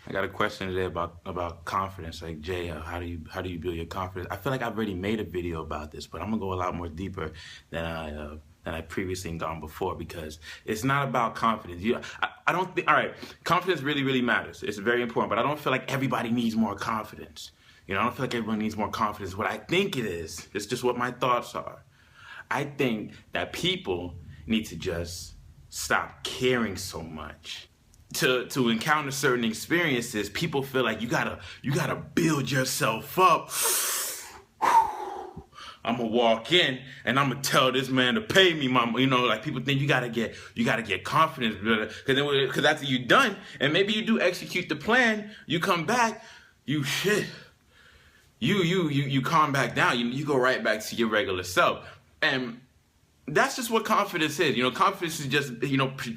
I got a question today about confidence. Like, Jay, how do you build your confidence? I feel like I've already made a video about this, but I'm gonna go a lot more deeper than I previously gone before, because it's not about confidence. I don't think. All right, confidence really matters. It's very important, but I don't feel like everybody needs more confidence. I don't feel like everyone needs more confidence. What I think it is, it's just what my thoughts are. I think that people need to just stop caring so much. To encounter certain experiences, people feel like you gotta build yourself up. I'm gonna walk in and I'm gonna tell this man to pay me, mama. Like, people think you gotta get confidence, because after you're done and maybe you do execute the plan, you come back, you calm back down. You go right back to your regular self. And that's just what confidence is. Confidence is just,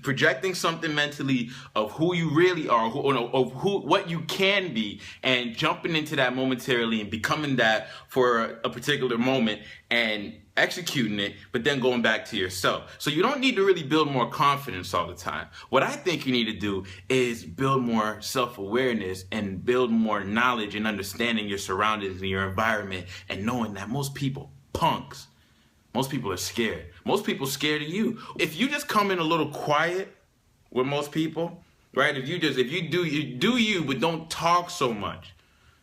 projecting something mentally of who you really are, what you can be, and jumping into that momentarily and becoming that for a particular moment and executing it, but then going back to yourself. So you don't need to really build more confidence all the time. What I think you need to do is build more self-awareness and build more knowledge and understanding your surroundings and your environment, and knowing that most people, punks, most people are scared. Most people scared of you. If you just come in a little quiet with most people, right? If you do you, but don't talk so much.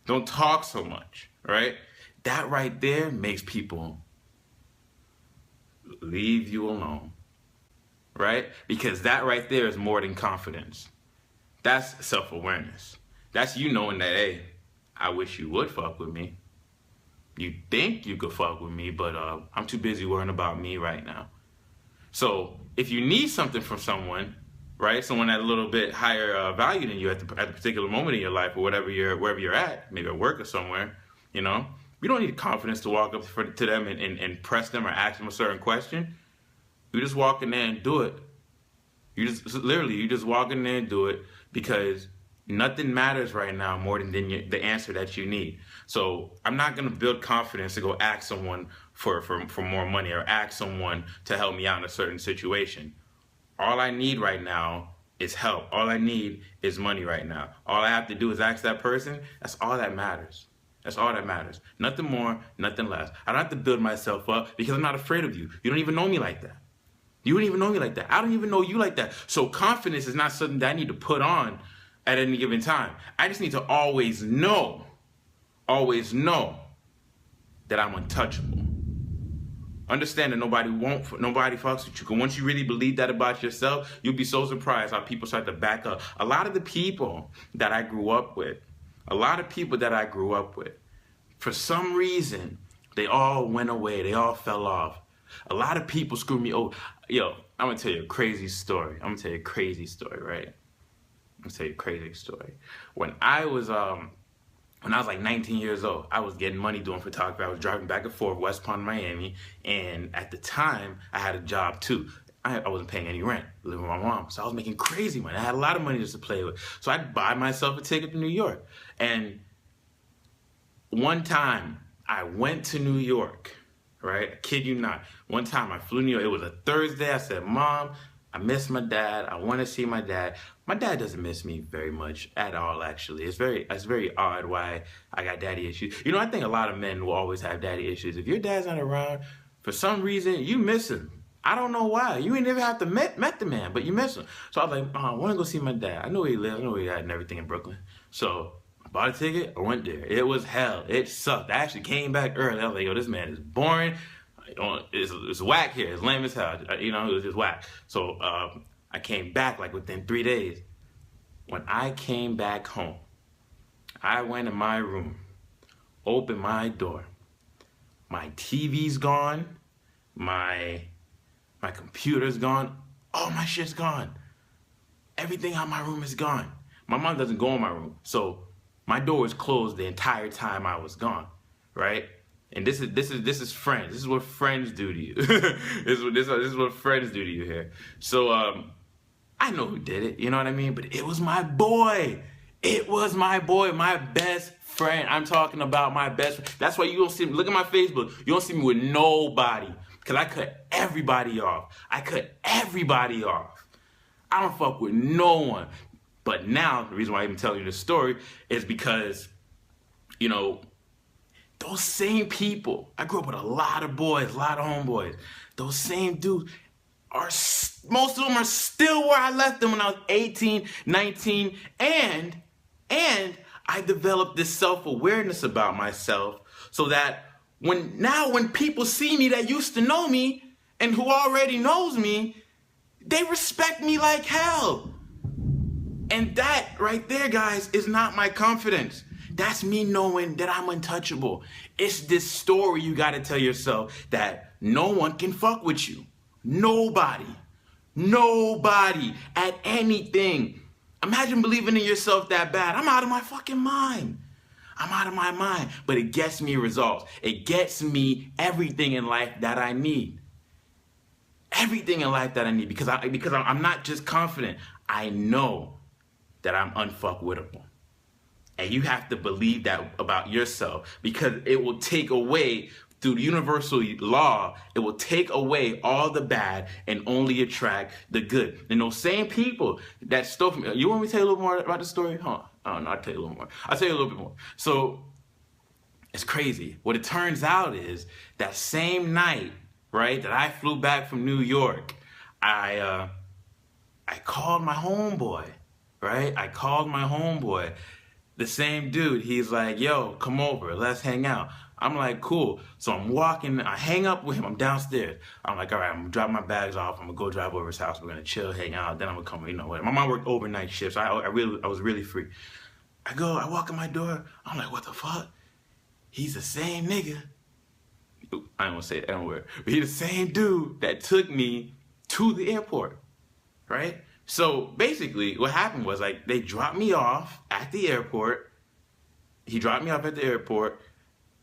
Don't talk so much, right? That right there makes people leave you alone, right? Because that right there is more than confidence. That's self-awareness. That's you knowing that, hey, I wish you would fuck with me. You think you could fuck with me, but I'm too busy worrying about me right now. So if you need something from someone, right, someone at a little bit higher value than you at the particular moment in your life, or wherever you're at, maybe at work or somewhere, you don't need confidence to walk up to them and press them or ask them a certain question. You just walk in there and do it. You just walk in there and do it, because nothing matters right now more than the answer that you need. So I'm not going to build confidence to go ask someone for more money, or ask someone to help me out in a certain situation. All I need right now is help. All I need is money right now. All I have to do is ask that person. That's all that matters. That's all that matters. Nothing more, nothing less. I don't have to build myself up, because I'm not afraid of you. You don't even know me like that. You don't even know me like that. I don't even know you like that. So confidence is not something that I need to put on at any given time. I just need to always know that I'm untouchable. Understand that nobody fucks with you. Once you really believe that about yourself, you'll be so surprised how people start to back up. A lot of the people that I grew up with, for some reason, they all went away. They all fell off. A lot of people screwed me over. Yo, I'm gonna tell you a crazy story. Right? I'm gonna tell you a crazy story. When I was like 19 years old, I was getting money doing photography. I was driving back and forth West Palm, Miami, and at the time I had a job too. I wasn't paying any rent, living with my mom, so I was making crazy money. I had a lot of money just to play with, so I'd buy myself a ticket to New York. And one time I went to New York, right? I kid you not. One time I flew to New York. It was a Thursday. I said, "Mom, I miss my dad. I want to see my dad." My dad doesn't miss me very much at all, actually. It's very odd why I got daddy issues. I think a lot of men will always have daddy issues. If your dad's not around, for some reason, you miss him. I don't know why. You ain't never have to met the man, but you miss him. So I was like, I want to go see my dad. I know where he lives. I know where he at and everything in Brooklyn. So I bought a ticket. I went there. It was hell. It sucked. I actually came back early. I was like, yo, this man is boring. It's whack here. It's lame as hell. It was just whack. So I came back like within 3 days. When I came back home, I went in my room, opened my door. My TV's gone. My computer's gone. All my shit's gone. Everything out my room is gone. My mom doesn't go in my room, so my door was closed the entire time I was gone, right? And this is friends. This is what friends do to you. this is what friends do to you here. So I know who did it, you know what I mean? But it was my boy. It was my boy, my best friend. I'm talking about my best friend. That's why you don't see me. Look at my Facebook. You don't see me with nobody, because I cut everybody off. I don't fuck with no one. But now, the reason why I'm telling you this story is because, you know, those same people, I grew up with a lot of boys, a lot of homeboys. Those same dudes most of them are still where I left them when I was 18, 19, and I developed this self-awareness about myself so that when people see me that used to know me and who already knows me, they respect me like hell. And that right there, guys, is not my confidence. That's me knowing that I'm untouchable. It's this story you gotta tell yourself that no one can fuck with you. Nobody at anything. Imagine believing in yourself that bad. I'm out of my fucking mind. I'm out of my mind. But it gets me results. It gets me everything in life that I need. Everything in life that I need. Because I'm not just confident. I know that I'm unfuckwittable. And you have to believe that about yourself, because it will take away, through the universal law, it will take away all the bad and only attract the good. And those same people that stole from you want me to tell you a little more about the story? Huh? I don't know, I'll tell you a little more. I'll tell you a little bit more. So, it's crazy. What it turns out is, that same night, right, that I flew back from New York, I called my homeboy, right? I called my homeboy. The same dude, he's like, yo, come over, let's hang out. I'm like, cool. So I'm walking, I hang up with him, I'm downstairs. I'm like, all right, I'm gonna drop my bags off, I'm gonna go drive over his house, we're gonna chill, hang out, then I'm gonna come, you know what. My mom worked overnight shifts, so I was really free. I walk in my door, I'm like, what the fuck? He's the same nigga. I don't wanna say that word, but he's the same dude that took me to the airport, right? So basically what happened was, like, they dropped me off at the airport. He dropped me off at the airport.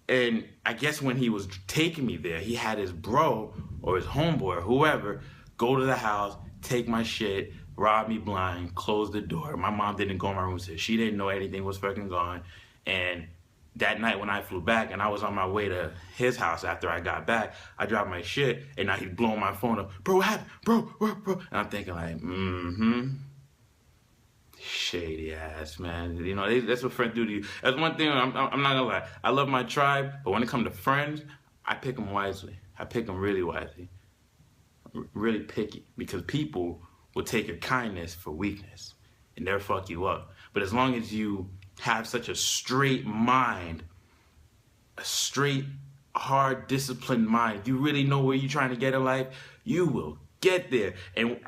And I guess when he was taking me there, he had his bro or his homeboy or whoever go to the house, take my shit, rob me blind, close the door. My mom didn't go in my room, so she didn't know anything was fucking gone. And that night when I flew back and I was on my way to his house after I got back, I dropped my shit and now he's blowing my phone up. Bro, what happened? Bro. And I'm thinking like, shady ass, man. You know, that's what friends do to you. That's one thing, I'm not gonna lie. I love my tribe, but when it comes to friends, I pick them wisely. I pick them really wisely. Really picky, because people will take your kindness for weakness and they'll fuck you up. But as long as you have such a straight mind, a straight, hard, disciplined mind, if you really know where you're trying to get in life, you will get there. And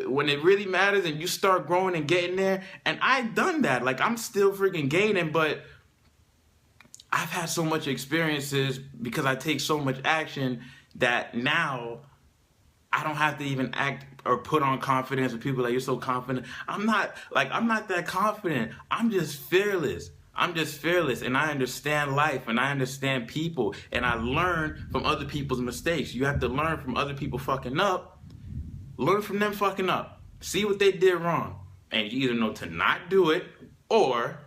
when it really matters and you start growing and getting there, and I've done that, like, I'm still freaking gaining, but I've had so much experiences because I take so much action that now I don't have to even act or put on confidence with people like, you're so confident. I'm not that confident. I'm just fearless. And I understand life and I understand people, and I learn from other people's mistakes. You have to learn from other people fucking up. Learn from them fucking up. See what they did wrong. And you either know to not do it or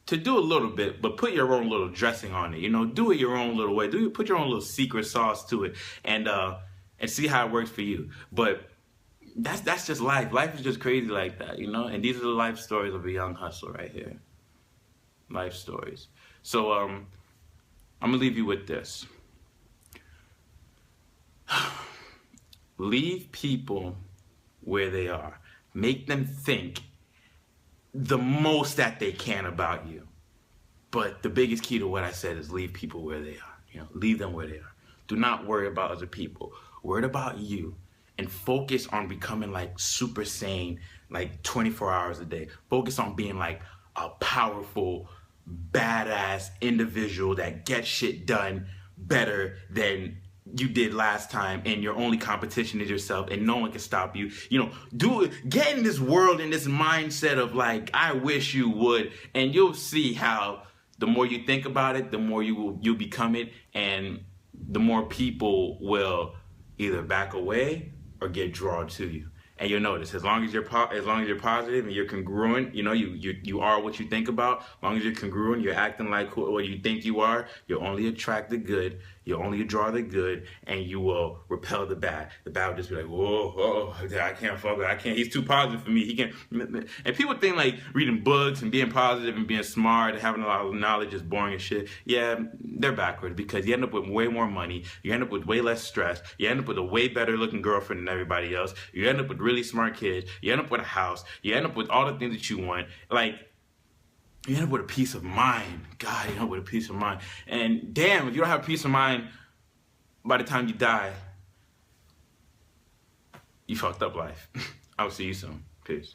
to do a little bit, but put your own little dressing on it. You know, do it your own little way. Put your own little secret sauce to it, and see how it works for you. But that's just life. Life is just crazy like that, you know? And these are the life stories of a young hustler right here. Life stories. So I'm gonna leave you with this. Leave people where they are. Make them think the most that they can about you. But the biggest key to what I said is leave people where they are. You know, leave them where they are. Do not worry about other people. Worry about you, and focus on becoming like super sane, like 24 hours a day. Focus on being like a powerful, badass individual that gets shit done better than you did last time, and your only competition is yourself, and no one can stop you. You know, get in this world, in this mindset of like, I wish you would, and you'll see how the more you think about it, the more you'll become it, and the more people will either back away or get drawn to you. And you'll notice, as long as you're positive and you're congruent, you know, you are what you think about. As long as you're congruent, you're acting like what you think you are. You'll only attract the good. You'll only draw the good, and you will repel the bad. The bad will just be like, whoa, I can't fuck with. I can't. He's too positive for me. He can. And people think like reading books and being positive and being smart and having a lot of knowledge is boring and shit. Yeah, they're backwards, because you end up with way more money. You end up with way less stress. You end up with a way better looking girlfriend than everybody else. You end up with really smart kids. You end up with a house. You end up with all the things that you want. Like, you end up with a peace of mind. God, you end up with a peace of mind. And damn, if you don't have peace of mind by the time you die, you fucked up life. I'll see you soon. Peace.